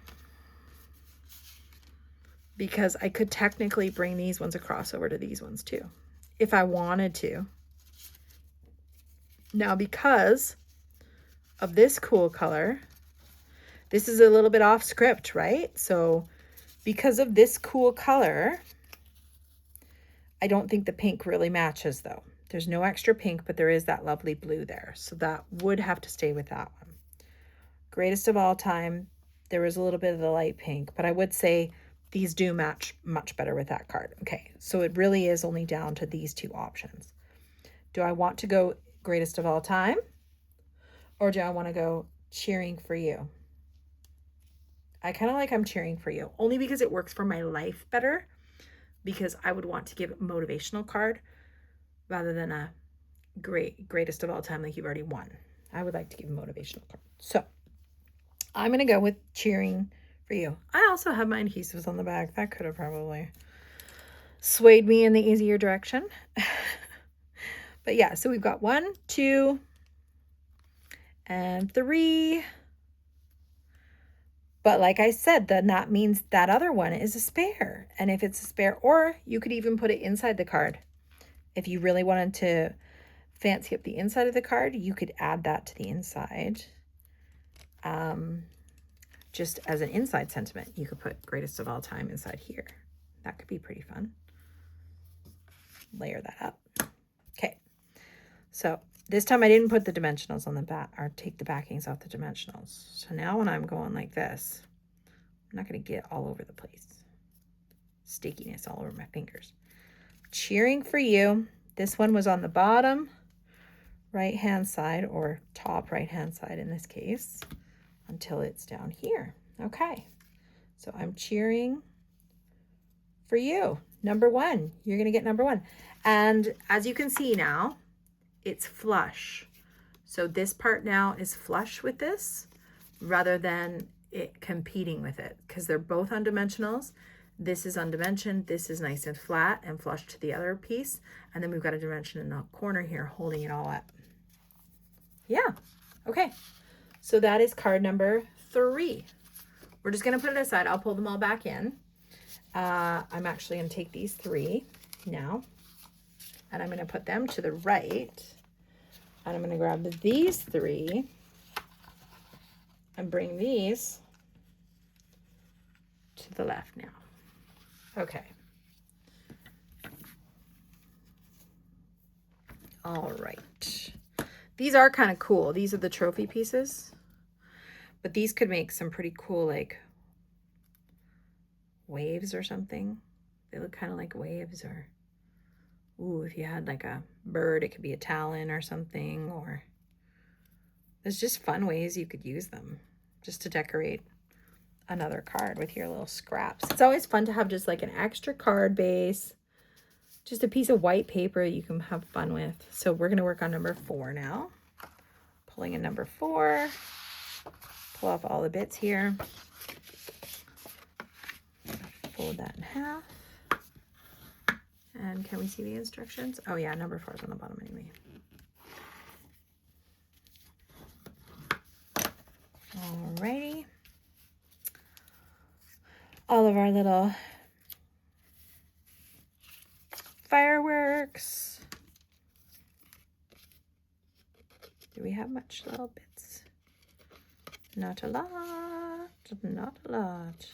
because I could technically bring these ones across over to these ones too, if I wanted to. Now, because of this cool color, this is a little bit off script, right? So because of this cool color, I don't think the pink really matches though. There's no extra pink, but there is that lovely blue there. So that would have to stay with that one. Greatest of all time, there was a little bit of the light pink, but I would say these do match much better with that card. Okay, so it really is only down to these 2 options. Do I want to go greatest of all time? Or do I want to go cheering for you? I kind of like I'm cheering for you, only because it works for my life better, because I would want to give a motivational card rather than a greatest of all time like you've already won. I would like to give a motivational card. So I'm going to go with cheering for you. I also have my adhesives on the back. That could have probably swayed me in the easier direction. But yeah, so we've got 1, 2, and 3. But like I said, then that means that other one is a spare. And if it's a spare, or you could even put it inside the card. If you really wanted to fancy up the inside of the card, you could add that to the inside. Just as an inside sentiment, you could put greatest of all time inside here. That could be pretty fun. Layer that up. Okay. So this time I didn't put the dimensionals on the back, or take the backings off the dimensionals. So now when I'm going like this, I'm not going to get all over the place. Stickiness all over my fingers. Cheering for you. This one was on the bottom right hand side, or top right hand side in this case, until it's down here. Okay. So I'm cheering for you. Number 1. You're going to get number 1. And as you can see now, it's flush. So this part now is flush with this rather than it competing with it, because they're both on dimensionals. This is undimensioned. This is nice and flat and flush to the other piece. And then we've got a dimension in the corner here holding it all up. Yeah. Okay. So that is card number 3. We're just going to put it aside. I'll pull them all back in. I'm actually going to take these 3 now, and I'm going to put them to the right. And I'm going to grab these 3 and bring these to the left now. Okay. All right. These are kind of cool. These are the trophy pieces, but these could make some pretty cool, like, waves or something. They look kind of like waves, or, ooh, if you had like a bird, it could be a talon or something, or There's just fun ways you could use them just to decorate another card with your little scraps. It's always fun to have just like an extra card base, just a piece of white paper you can have fun with. So we're going to work on number 4 now. Pulling in number 4. Pull off all the bits here. Fold that in half. And can we see the instructions? Oh yeah, number 4 is on the bottom anyway. Alrighty. All of our little fireworks. Do we have much little bits? Not a lot. Not a lot.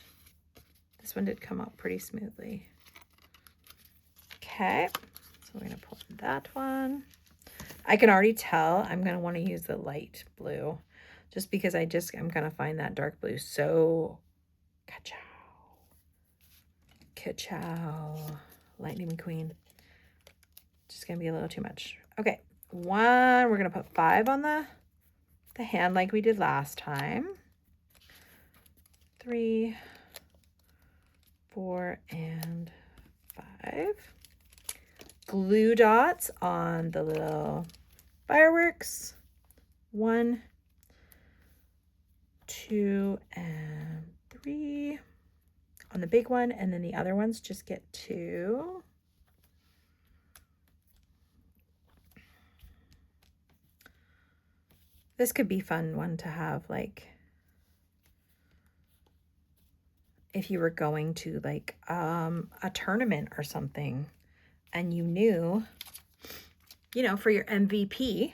This one did come out pretty smoothly. Okay, so we're going to pull that one. I can already tell I'm going to want to use the light blue just because I'm going to find that dark blue so ka-chow. Ka-chow. Lightning McQueen. Just going to be a little too much. Okay, 1. We're going to put 5 on the hand like we did last time. 3, 4, and 5. Glue dots on the little fireworks. 1, 2, and 3 on the big one, and then the other ones just get 2. This could be fun one to have, like, if you were going to like a tournament or something and you knew, you know, for your MVP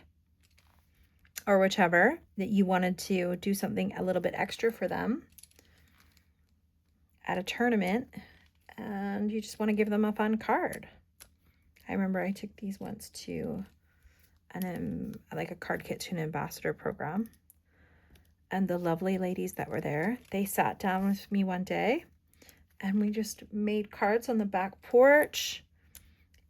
or whichever, that you wanted to do something a little bit extra for them at a tournament and you just want to give them a fun card. I remember I took these once to like a card kit to an ambassador program. And the lovely ladies that were there, they sat down with me one day and we just made cards on the back porch.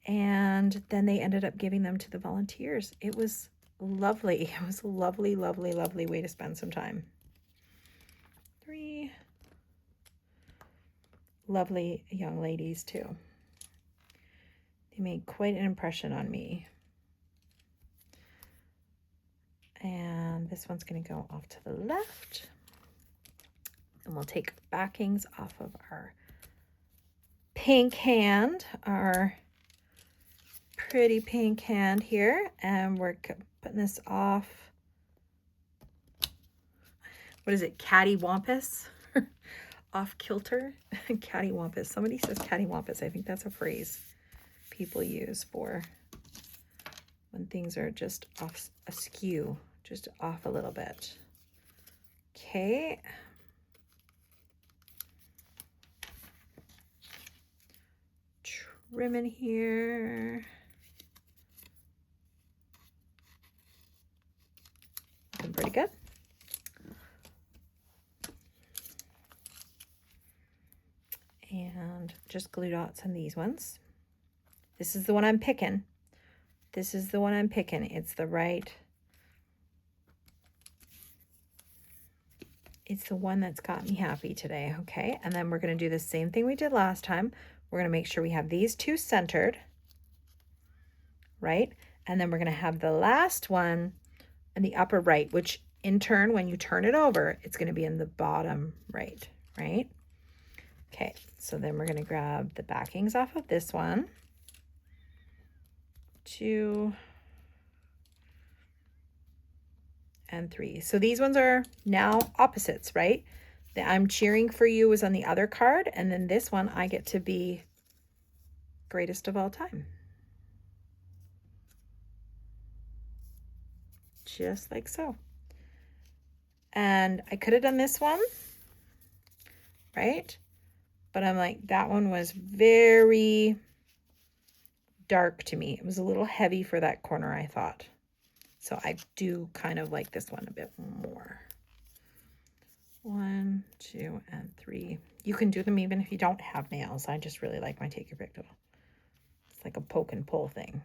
And then they ended up giving them to the volunteers. It was lovely. It was a lovely, lovely, lovely way to spend some time. 3. Lovely young ladies too. They made quite an impression on me. And this one's going to go off to the left. And we'll take backings off of our pink hand, our pretty pink hand here. And we're putting this off. What is it? Cattywampus? Off kilter? Cattywampus. Somebody says cattywampus. I think that's a phrase people use for when things are just off askew. Just off a little bit. Okay. Trim in here. Looking pretty good. And just glue dots on these ones. This is the one I'm picking. This is the one I'm picking. It's the right... It's the one that's got me happy today, okay? And then we're going to do the same thing we did last time. We're going to make sure we have these 2 centered, right? And then we're going to have the last one in the upper right, which in turn, when you turn it over, it's going to be in the bottom right, right? Okay, so then we're going to grab the backings off of this one. 2 and 3. So these ones are now opposites, right? The I'm cheering for you was on the other card, and then this one I get to be greatest of all time. Just like so. And I could have done this one, right? But I'm like, that one was very dark to me. It was a little heavy for that corner, I thought. So I do kind of like this one a bit more. 1, 2, and 3. You can do them even if you don't have nails. I just really like my take your pick tool. It's like a poke and pull thing.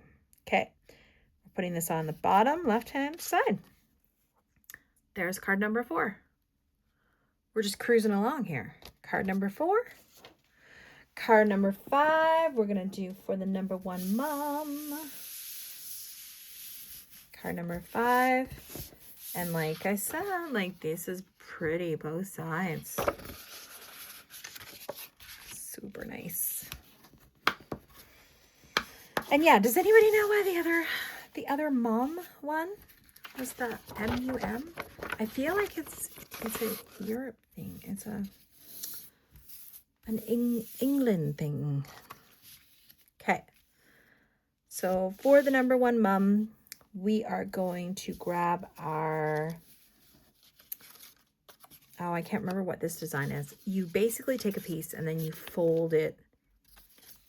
Okay, we're putting this on the bottom left-hand side. there's card number 4. We're just cruising along here. Card number 4. Card number 5, we're going to do for the number 1 mom. Card number 5. And like I said, like this is pretty both sides. Super nice. And yeah, does anybody know why the other mom one was the MUM? I feel like it's a Europe thing. It's an England thing. Okay. So for the number 1 mom, we are going to grab our, oh, I can't remember what this design is. You basically take a piece and then you fold it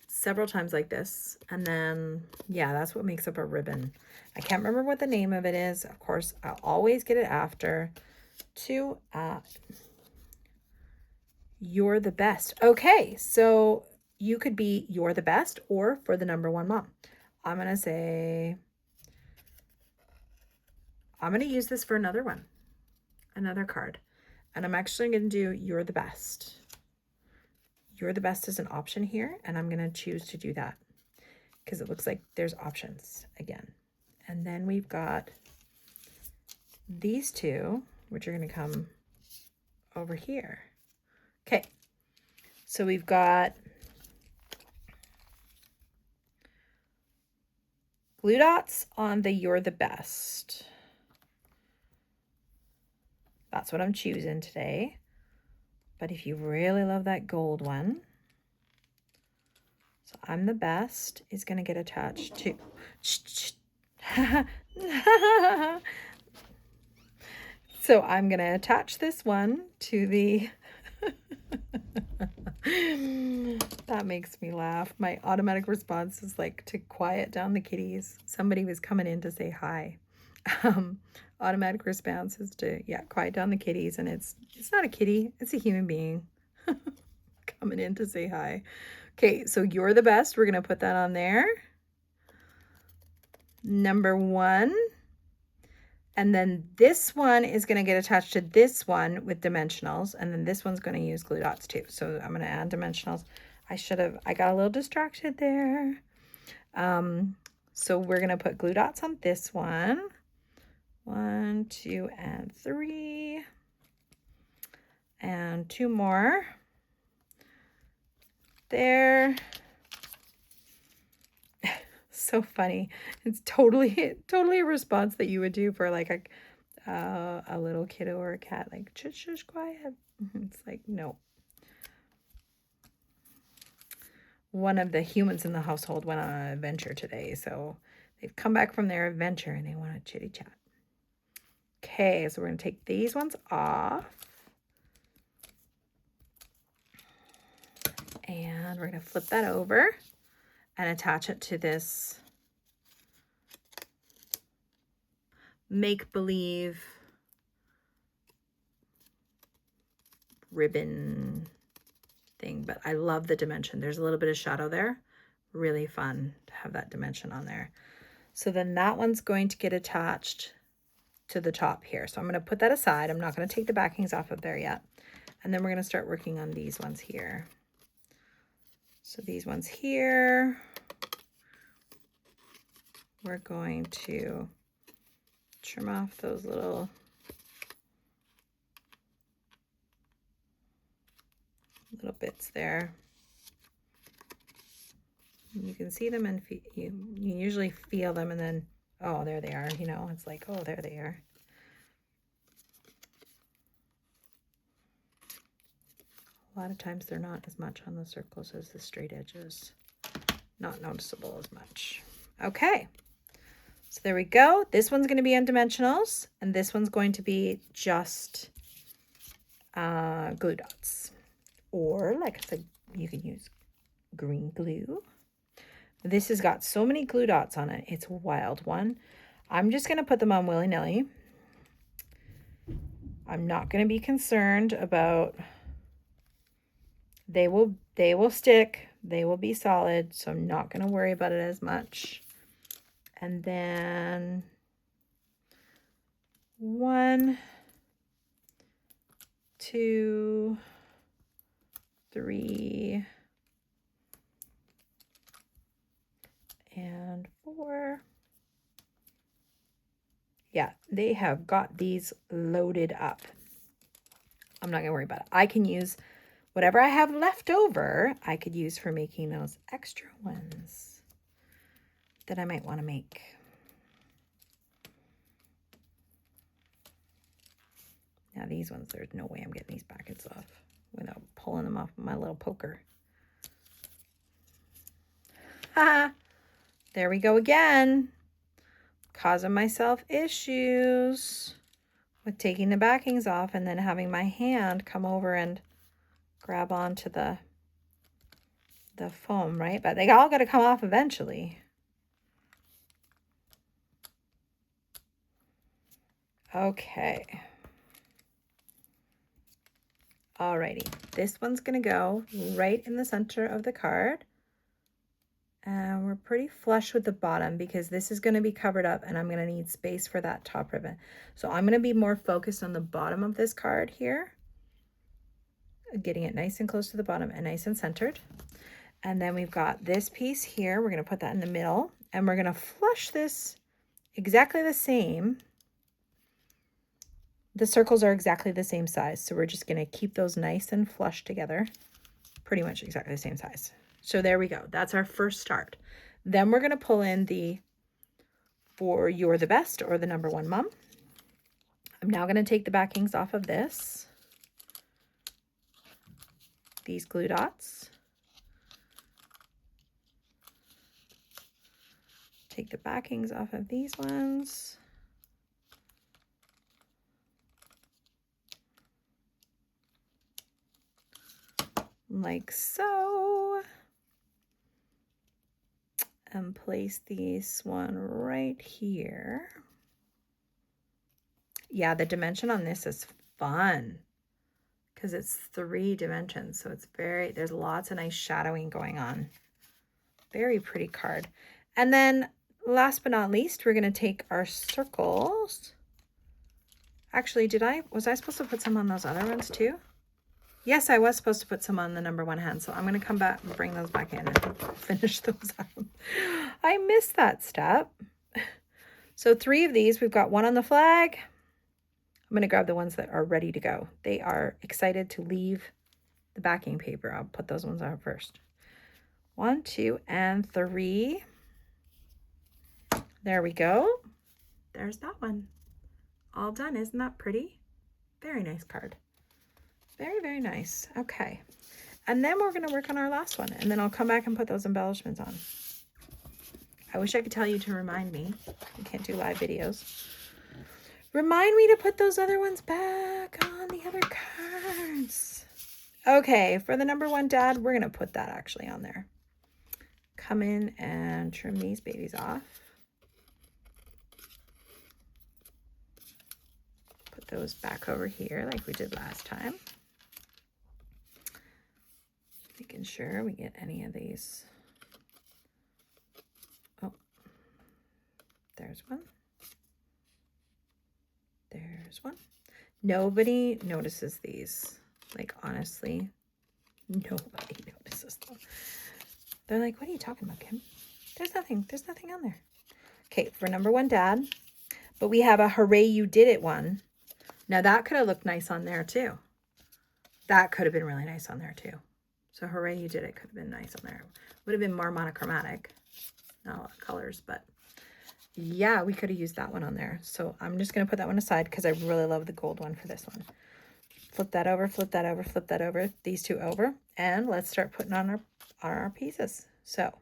several times like this. And then, yeah, that's what makes up a ribbon. I can't remember what the name of it is. Of course, I'll always get it after. You're the best. Okay, so you could be you're the best or for the number 1 mom. I'm going to say, I'm going to use this for another one, another card. And I'm actually going to do you're the best. You're the best is an option here, and I'm going to choose to do that because it looks like there's options again. And then we've got these two, which are going to come over here. Okay, so we've got glue dots on the you're the best. That's what I'm choosing today. But if you really love that gold one, so I'm the best is going to get attached to. So I'm going to attach this one to the. That makes me laugh. My automatic response is like to quiet down the kitties. Somebody was coming in to say hi. Automatic response is to, yeah, quiet down the kitties, and it's not a kitty, it's a human being coming in to say hi. Okay, so you're the best. We're going to put that on there. Number 1. And then this one is going to get attached to this one with dimensionals. And then this one's going to use glue dots too. So I'm going to add dimensionals. I got a little distracted there. So we're going to put glue dots on this one. 1, 2, and 3. And 2 more. There. So funny. It's totally a response that you would do for like a little kiddo or a cat, like shush, quiet. It's like, no. One of the humans in the household went on an adventure today, so they've come back from their adventure and they want to chitty chat. Okay, so we're going to take these ones off. And we're going to flip that over and attach it to this make-believe ribbon thing. But I love the dimension. There's a little bit of shadow there. Really fun to have that dimension on there. So then that one's going to get attached to the top here. So I'm going to put that aside. I'm not going to take the backings off of there yet. And then we're going to start working on these ones here. So these ones here, we're going to trim off those little bits there. You can see them and you usually feel them, and then, oh, there they are. You know, it's like, oh, there they are. A lot of times they're not as much on the circles as the straight edges. Not noticeable as much. Okay, so there we go. This one's going to be on dimensionals, and this one's going to be just glue dots. Or, like I said, you can use green glue. This has got so many glue dots on it. It's a wild one. I'm just going to put them on willy-nilly. I'm not going to be concerned about... They will stick. They will be solid. So I'm not going to worry about it as much. And then 1, 2, 3, and 4. Yeah, they have got these loaded up. I'm not going to worry about it. I can use whatever I have left over, I could use for making those extra ones that I might want to make. Now these ones, there's no way I'm getting these packets off without pulling them off with my little poker. Ha! There we go again. Causing myself issues with taking the backings off and then having my hand come over and grab onto the foam, right? But they all got to come off eventually. Okay. Alrighty, this one's gonna go right in the center of the card. And we're pretty flush with the bottom because this is gonna be covered up and I'm gonna need space for that top ribbon. So I'm gonna be more focused on the bottom of this card here, getting it nice and close to the bottom and nice and centered. And then we've got this piece here. We're gonna put that in the middle and we're gonna flush this exactly the same. The circles are exactly the same size, so we're just going to keep those nice and flush together, pretty much exactly the same size. So there we go. That's our first start. Then we're going to pull in the For You're the Best or the Number One Mom. I'm now going to take the backings off of this, these glue dots. Take the backings off of these ones. Like so, and place this one right here. Yeah, the dimension on this is fun because it's 3 dimensions, so it's there's lots of nice shadowing going on. Very pretty card. And then last but not least, we're going to take our circles. Actually, was I supposed to put some on those other ones too? Yes, I was supposed to put some on the number one hand, so I'm going to come back and bring those back in and finish those up. I missed that step. So 3 of these, we've got one on the flag. I'm going to grab the ones that are ready to go. They are excited to leave the backing paper. I'll put those ones on first. 1, 2, and 3. There we go. There's that one. All done. Isn't that pretty? Very nice card. Very, very nice. Okay. And then we're going to work on our last one, and then I'll come back and put those embellishments on. I wish I could tell you to remind me. You can't do live videos. Remind me to put those other ones back on the other cards. Okay, for the number one dad, we're going to put that actually on there. Come in and trim these babies off. Put those back over here like we did last time. Making sure we get any of these. Oh, there's one. There's one. Nobody notices these. Like, honestly, nobody notices them. They're like, what are you talking about, Kim? There's nothing on there. Okay, for number one dad. But we have a Hooray You Did It one. Now that could have looked nice on there too. That could have been really nice on there too. So Hooray You Did It could have been nice on there. Would have been more monochromatic. Not a lot of colors, but yeah, we could have used that one on there. So I'm just going to put that one aside because I really love the gold one for this one. Flip that over, flip that over, flip that over, these two over, and let's start putting on our pieces. So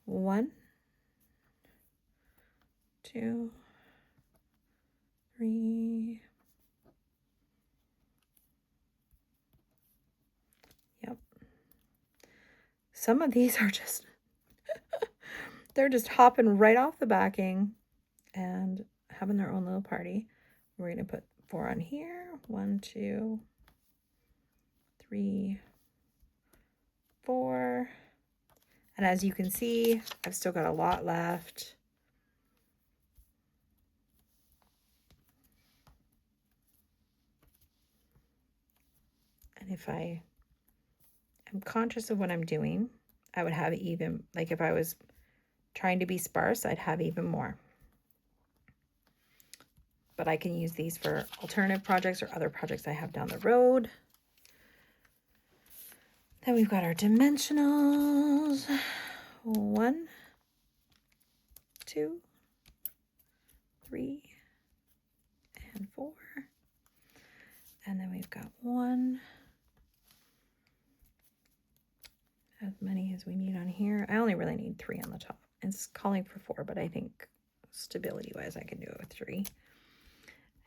1, 2, 3. Yep. Some of these are just, they're just hopping right off the backing and having their own little party. We're going to put 4 on here. 1, 2, 3, 4. And as you can see, I've still got a lot left. And if I am conscious of what I'm doing, I would have even, like if I was trying to be sparse, I'd have even more. But I can use these for alternative projects or other projects I have down the road. Then we've got our dimensionals. 1, 2, 3, and 4. And then we've got 1. As many as we need on here. I only really need 3 on the top. It's calling for 4, but I think stability-wise I can do it with 3.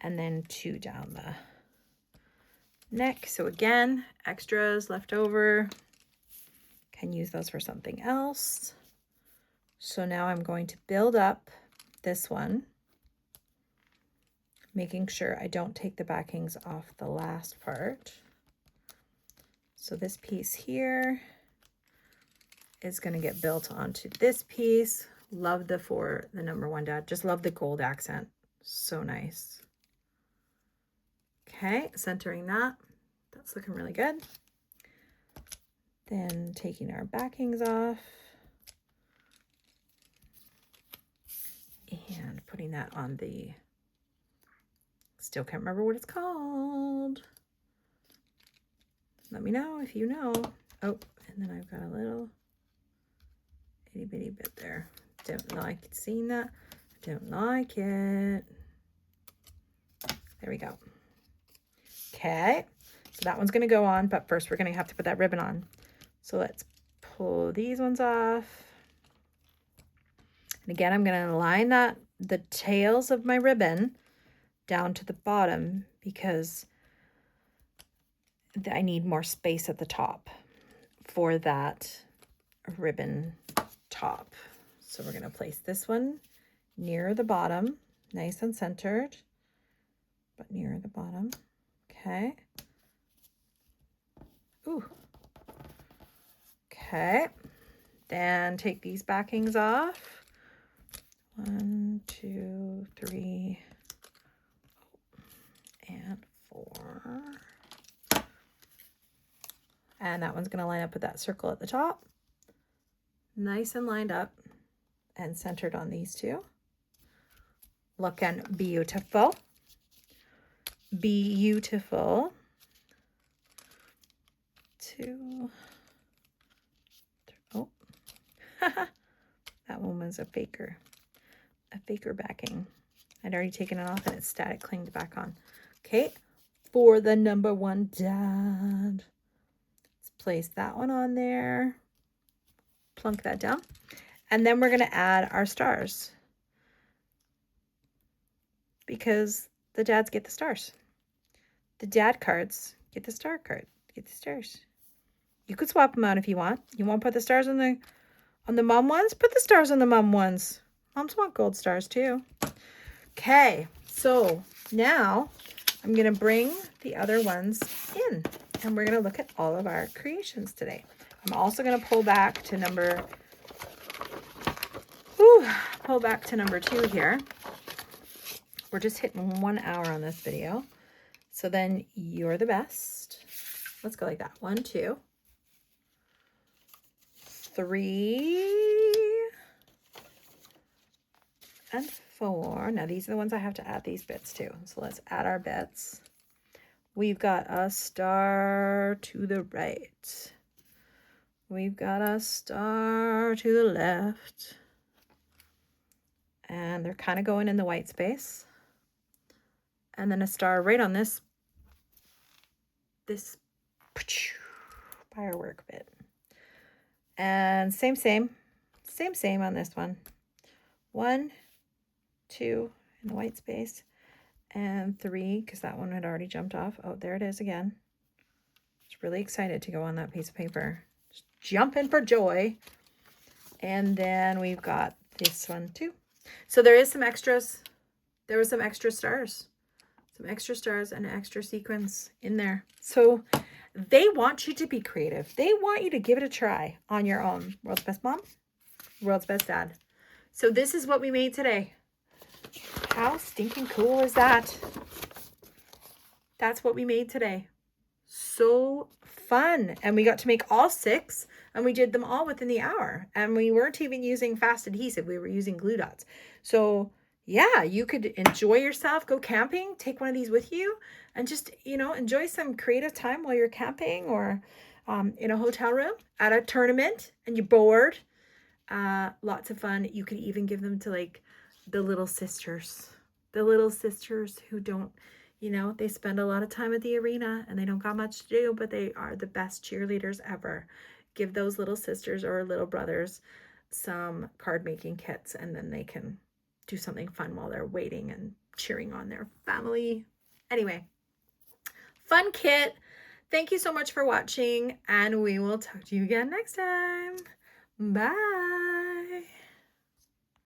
And then 2 down the neck. So again, extras left over. Can use those for something else. So now I'm going to build up this one, making sure I don't take the backings off the last part. So this piece here is going to get built onto this piece. Love the number 1 dad. Just love the gold accent. So nice. Okay, centering that. That's looking really good. Then taking our backings off and putting that on the, still can't remember what it's called. Let me know if you know. Oh, and then I've got a little itty bitty bit there. Don't like seeing that. Don't like it. There we go. Okay, so that one's going to go on, but first we're going to have to put that ribbon on. So let's pull these ones off. And again, I'm going to line the tails of my ribbon down to the bottom because I need more space at the top for that ribbon top. So we're going to place this one near the bottom, nice and centered, but near the bottom. Okay. Ooh. Okay. Then take these backings off. 1, 2, 3, and 4. And that one's going to line up with that circle at the top. Nice and lined up and centered on these two. Looking beautiful. Beautiful. 2. Oh. That one was a faker backing. I'd already taken it off and it's static clinged back on. Okay, for the number 1 dad. Let's place that one on there. Plunk that down. And then we're going to add our stars. Because the dads get the stars. The dad cards get the star card. Get the stars. You could swap them out if you want. You want to put the stars on the mom ones? Put the stars on the mom ones. Moms want gold stars too. Okay, so now I'm going to bring the other ones in. And we're going to look at all of our creations today. I'm also going to pull back to number 2 here. We're just hitting 1 hour on this video. So then you're the best. Let's go like that. 1, 2, 3, and 4. Now these are the ones I have to add these bits to. So let's add our bits. We've got a star to the right. We've got a star to the left. And they're kind of going in the white space. And then a star right on this firework bit. And same on this one. 1, 2 in the white space, and 3 because that one had already jumped off. Oh, there it is again. Just really excited to go on that piece of paper. Just jumping for joy. And then we've got this one too. So there is some extras. There were some extra stars. Some extra stars and extra sequins in there. So they want you to be creative. They want you to give it a try on your own. World's best mom, world's best dad. So this is what we made today. How stinking cool is that? That's what we made today. So fun. And we got to make all 6, and we did them all within the hour. And we weren't even using fast adhesive. We were using glue dots. So yeah, you could enjoy yourself, go camping, take one of these with you, and just, enjoy some creative time while you're camping, or in a hotel room, at a tournament, and you're bored. Lots of fun. You could even give them to like the little sisters. The little sisters who don't, they spend a lot of time at the arena and they don't got much to do, but they are the best cheerleaders ever. Give those little sisters or little brothers some card making kits, and then they can do something fun while they're waiting and cheering on their family. Anyway, fun kit. Thank you so much for watching, and we will talk to you again next time. Bye.